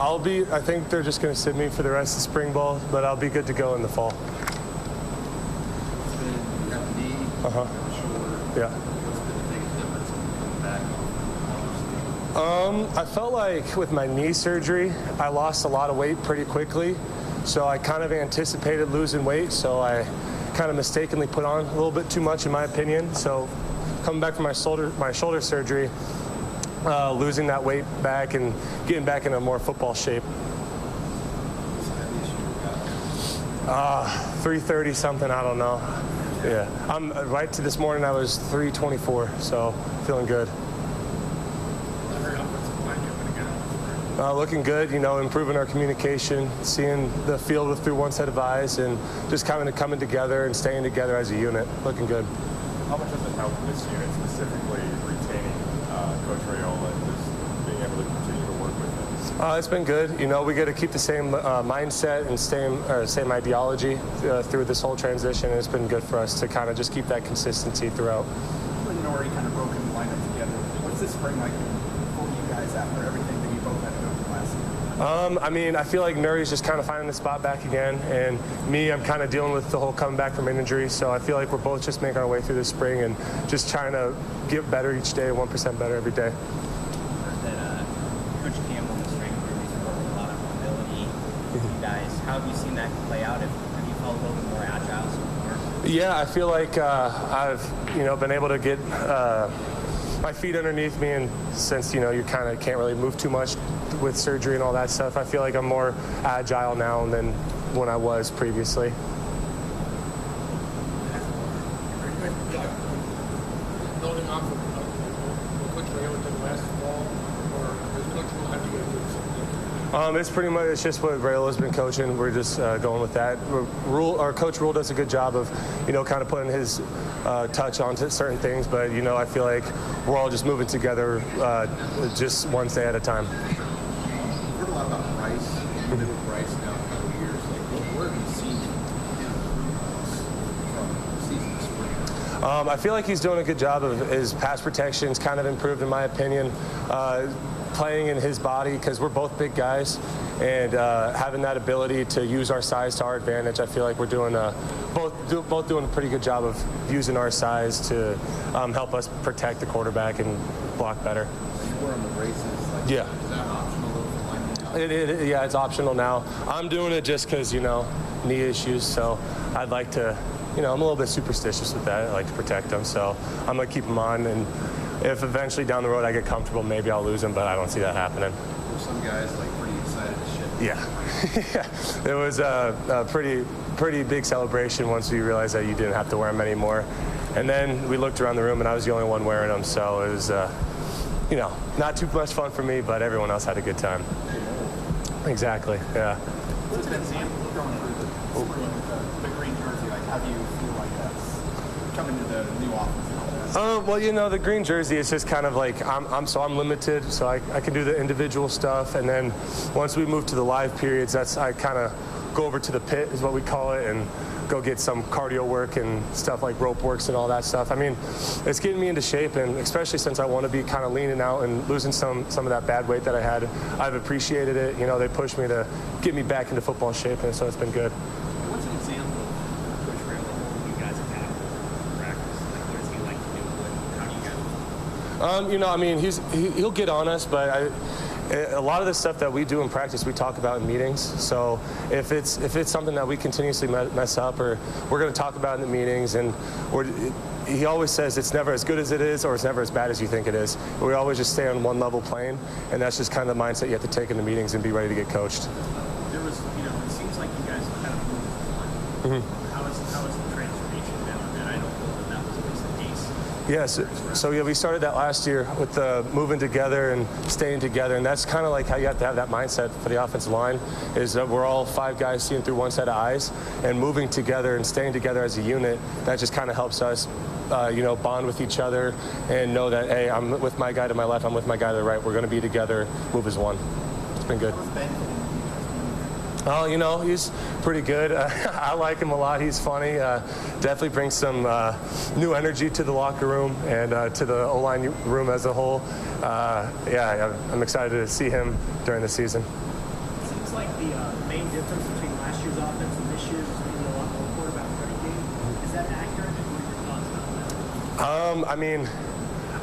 I think they're just going to sit me for the rest of spring ball, but I'll be good to go in the fall. It's been, you have the knee, shoulder. Yeah. What's been the biggest difference in coming back? I felt like with my knee surgery, I lost a lot of weight pretty quickly. So I kind of anticipated losing weight, so I kind of mistakenly put on a little bit too much in my opinion. So coming back from my shoulder surgery, losing that weight back and getting back in a more football shape. 330 something, I don't know. Yeah, I'm right to this morning I was 324, so feeling good. Looking good, improving our communication, seeing the field through one set of eyes, and just kind of coming together and staying together as a unit. Looking good. How much does it help this unit, specifically retaining Coach Rayola and just being able to continue to work with him? It's been good. We got to keep the same mindset and same ideology through this whole transition. And it's been good for us to kind of just keep that consistency throughout. When Nori kind of broken the lineup together, what's this spring like for you guys after everything that you both had to go through last season? I feel like Nuri's just kind of finding the spot back again, and me, I'm kind of dealing with the whole coming back from injury. So I feel like we're both just making our way through this spring and just trying to get better each day, 1% better every day. Coach Campbell in the strength room, he's working a lot of mobility with you guys. How have you seen that play out? Have you felt a little bit more agile so far? Yeah, I feel like I've been able to get my feet underneath me, and since you kind of can't really move too much with surgery and all that stuff, I feel like I'm more agile now than when I was previously. Building off of what Coach Rayola did last fall, or is Coach will have to go do something? It's just what Rayola's been coaching. We're just going with that. Our Coach Rule does a good job of, kind of putting his touch onto certain things, but I feel like we're all just moving together, just one day at a time. We've heard a lot about Bryce. You've been with Bryce now a couple of years. Where have you seen him from season to spring? I feel like he's doing a good job of his pass protection's kind of improved in my opinion. Playing in his body, because we're both big guys, and having that ability to use our size to our advantage, I feel like we're doing both doing a pretty good job of using our size to help us protect the quarterback and block better. You were on the races. Yeah. Is that optional for linemen now? Yeah, it's optional now. I'm doing it just because knee issues, so I'd like to. I'm a little bit superstitious with that. I like to protect them, so I'm gonna keep them on, and if eventually down the road I get comfortable, maybe I'll lose them, but I don't see that happening. Were some guys pretty excited to ship? Yeah. It was a pretty big celebration once we realized that you didn't have to wear them anymore. And then we looked around the room and I was the only one wearing them, so it was not too much fun for me, but everyone else had a good time. Exactly, yeah. What's an example of going through the spring with the green jersey? How do you feel like that's coming to the new offense? Well, the green jersey is just kind of like I'm limited, so I can do the individual stuff, and then once we move to the live periods, I kind of go over to the pit is what we call it, and go get some cardio work and stuff like rope works and all that stuff. I mean, it's getting me into shape, and especially since I want to be kind of leaning out and losing some of that bad weight that I had, I've appreciated it. They pushed me to get me back into football shape, and so it's been good. What's an example of Coach Rayola holding you guys accountable for practice? What does he like to do? How do you guys? He'll get on us, but a lot of the stuff that we do in practice, we talk about in meetings. So if it's something that we continuously mess up, or we're going to talk about in the meetings, and he always says it's never as good as it is, or it's never as bad as you think it is. We always just stay on one level playing, and that's just kind of the mindset you have to take in the meetings and be ready to get coached. There was, it seems like you guys kind of moved on. How is the transformation now? And I don't know that was always the case. Yes, so we started that last year with the moving together and staying together, and that's kind of like how you have to have that mindset for the offensive line, is that we're all 5 guys seeing through one set of eyes, and moving together and staying together as a unit. That just kind of helps us bond with each other and know that, hey, I'm with my guy to my left, I'm with my guy to the right, we're going to be together, move as one. It's been good. Oh, he's pretty good. I like him a lot. He's funny. Definitely brings some new energy to the locker room and to the O-line room as a whole. I'm excited to see him during the season. looks like the main difference between last year's offense and this year's is maybe a lot more quarterback running game. Is that accurate? What are your thoughts about that? I mean,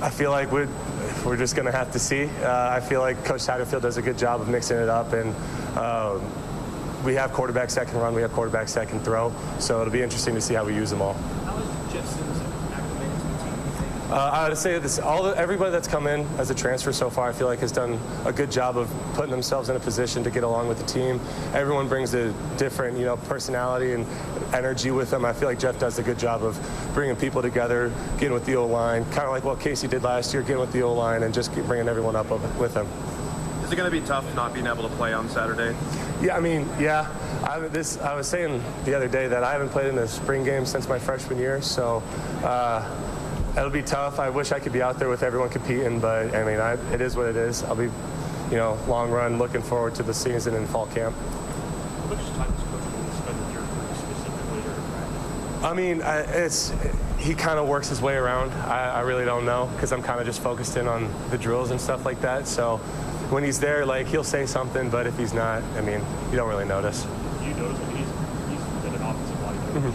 I feel like we're just going to have to see. I feel like Coach Satterfield does a good job of mixing it up, and we have quarterbacks that can run, we have quarterbacks that can throw, so it'll be interesting to see how we use them all. How is Jeff Sims acclimated to the team, you think? I would say this: everybody that's come in as a transfer so far, I feel like has done a good job of putting themselves in a position to get along with the team. Everyone brings a different, personality and energy with them. I feel like Jeff does a good job of bringing people together, getting with the O-line, kind of like what Casey did last year, getting with the O-line and just bringing everyone up with him. Is it going to be tough not being able to play on Saturday? Yeah, I mean, yeah. I was saying the other day that I haven't played in a spring game since my freshman year, so it'll be tough. I wish I could be out there with everyone competing, but I mean, it is what it is. I'll be, long run, looking forward to the season in fall camp. How much time does Coach Williams spend with your group specifically during practice? I mean, he kind of works his way around. I really don't know because I'm kind of just focused in on the drills and stuff like that. So when he's there, he'll say something, but if he's not, I mean, you don't really notice. Do you notice when he's been an offensive line coach,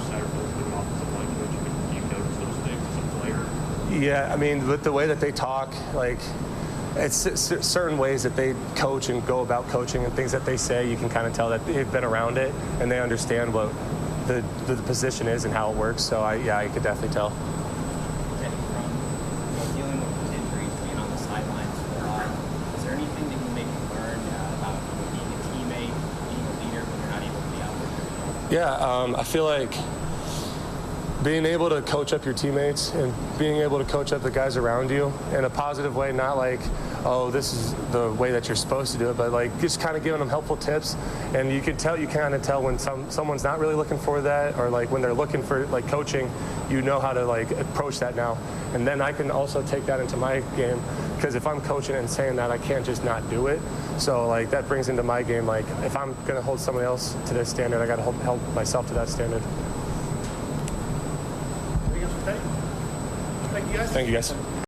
Satterfield's been an offensive line coach, do you notice those things as a player? Yeah, I mean, with the way that they talk, it's certain ways that they coach and go about coaching and things that they say, you can kind of tell that they've been around it and they understand what the position is and how it works. So, I could definitely tell. Teddy, from dealing with those injuries, being on the sidelines for a while, is there anything that you maybe learn about being a teammate, being a leader when you're not able to be out there? Yeah, I feel like being able to coach up your teammates and being able to coach up the guys around you in a positive way, not like, oh, this is the way that you're supposed to do it, but just kind of giving them helpful tips. And you kind of tell when someone's not really looking for that, or when they're looking for coaching, you know how to approach that now. And then I can also take that into my game, because if I'm coaching and saying that, I can't just not do it. So that brings into my game, if I'm going to hold somebody else to this standard, I got to hold myself to that standard. Anything else for Teddy? Thank you, guys. Thank you, guys.